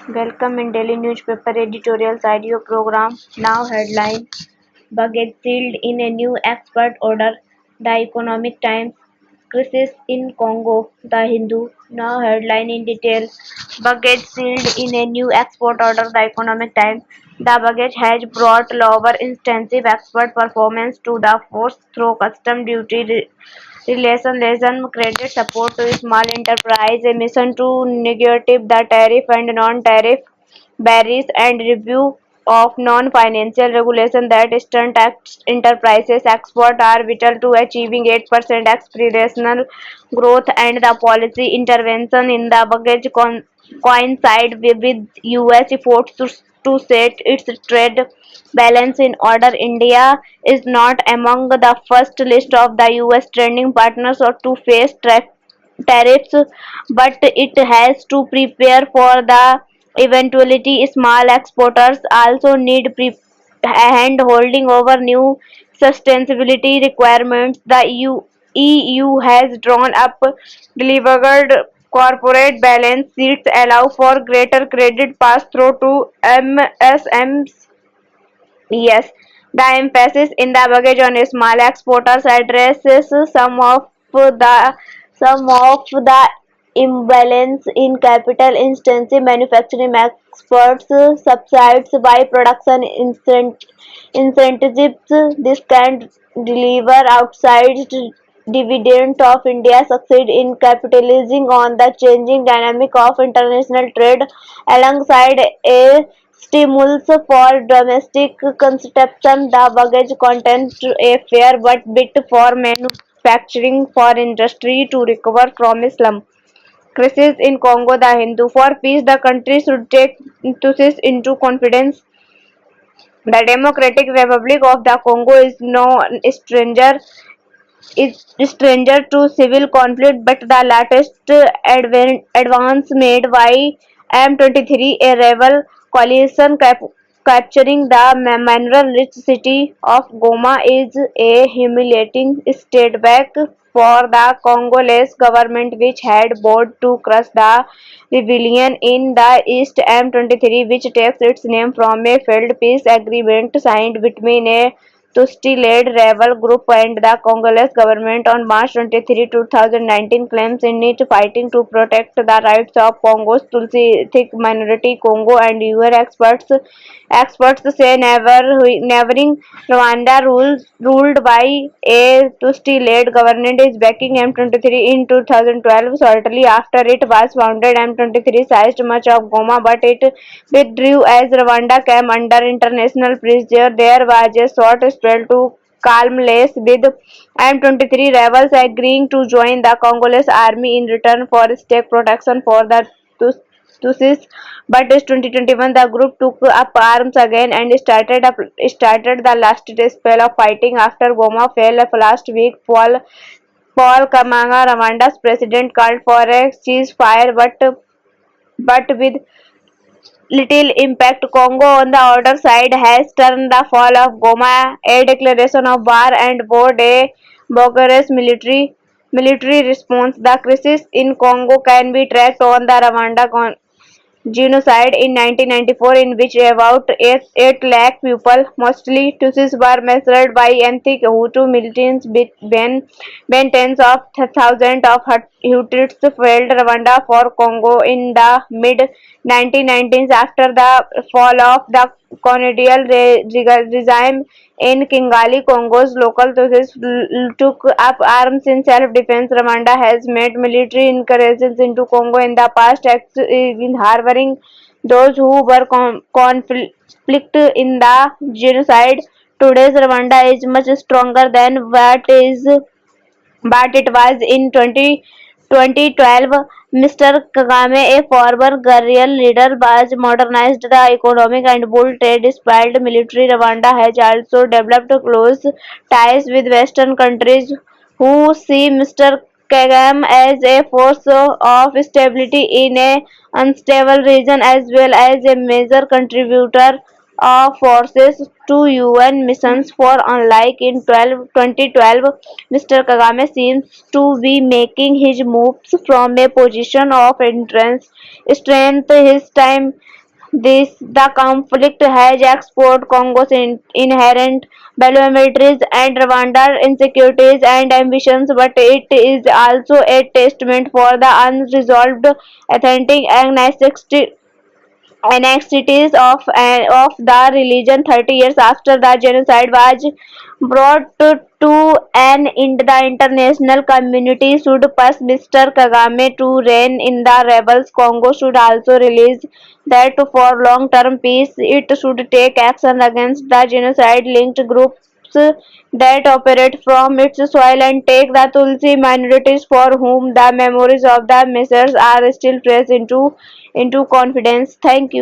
Welcome in Daily Newspaper Editorials Audio Program. Now headline: Baggage sealed in a new export order. The Economic Times. Crisis in Congo. The Hindu. Now headline in detail: Baggage sealed in a new export order. The Economic Times. The baggage has brought lower intensive export performance to the force through custom duty relaxation, credit support to small enterprise, a mission to negotiate the tariff and non-tariff barriers, and review of non-financial regulation that stunt enterprises export are vital to achieving 8% aspirational growth, and the policy intervention in the baggage coincide with US efforts to set its trade balance in order. India is not among the first list of the US trading partners or to face tariffs, but it has to prepare for the eventuality. Small exporters also need hand holding over new sustainability requirements. The EU has drawn up delivered corporate balance sheets allow for greater credit pass-through to MSMEs. Yes, the emphasis in the baggage on small exporters addresses some of the imbalance in capital intensive manufacturing exports subsides by production incentives. This can deliver outsized dividend of India succeed in capitalizing on the changing dynamic of international trade alongside a stimulus for domestic consumption. The baggage content a fair but bit for manufacturing for industry to recover from a slump. Crisis in Congo. The Hindu. For peace, the country should take this into confidence. The Democratic Republic of the Congo is stranger to civil conflict, but the latest advance made by M23, a rebel coalition capturing the mineral-rich city of Goma, is a humiliating setback for the Congolese government, which had vowed to crush the rebellion in the east. M23, which takes its name from a failed peace agreement signed between a Tutsi-led rebel group and the Congolese government on March 23, 2019, claims in it fighting to protect the rights of Congo's Tutsi ethnic minority. Congo and UN experts say neighboring Rwanda, ruled by a Tutsi-led government, is backing M23 in 2012. Shortly after it was founded, M23 seized much of Goma, but it withdrew as Rwanda came under international pressure. There was a short spell to calmness, with M23 rebels agreeing to join the Congolese army in return for state protection for the Tutsis. But in 2021, the group took up arms again and started the last spell of fighting after Goma fell last week. Paul Kagame, Rwanda's president, called for a ceasefire, but with little impact. Congo, on the other side, has turned the fall of Goma a declaration of war and vowed a bogus military response. The crisis in Congo can be tracked on the Rwanda genocide in 1994, in which about 8 lakh people, mostly Tutsis, were massacred by ethnic Hutu militants. When tens of thousands of Hutus fled Rwanda for Congo in the mid-1990s after the fall of the colonial regime in Kigali. Congo's local Tutsis took up arms in self-defense. Rwanda has made military incursions into Congo in the past, in harboring those who were conflict in the genocide. Today's Rwanda is much stronger than but it was in 2012. Mr. Kagame, a former guerrilla leader, was modernized the economic and built a disciplined military. Rwanda has also developed close ties with Western countries who see Mr. Kagame as a force of stability in a unstable region, as well as a major contributor forces to UN missions for unlike in 2012, Mr. Kagame seems to be making his moves from a position of entrance strength his time the conflict has exposed Congo's inherent vulnerabilities and Rwanda's insecurities and ambitions, but it is also a testament for the unresolved authentic anxieties of the religion 30 years after the genocide was brought to an end. The international community should push Mr. Kagame to rein in the rebels. Congo should also release that for long-term peace, it should take action against the genocide-linked groups that operate from its soil and take the Tulsi minorities for whom the memories of the measures are still fresh into confidence. Thank you.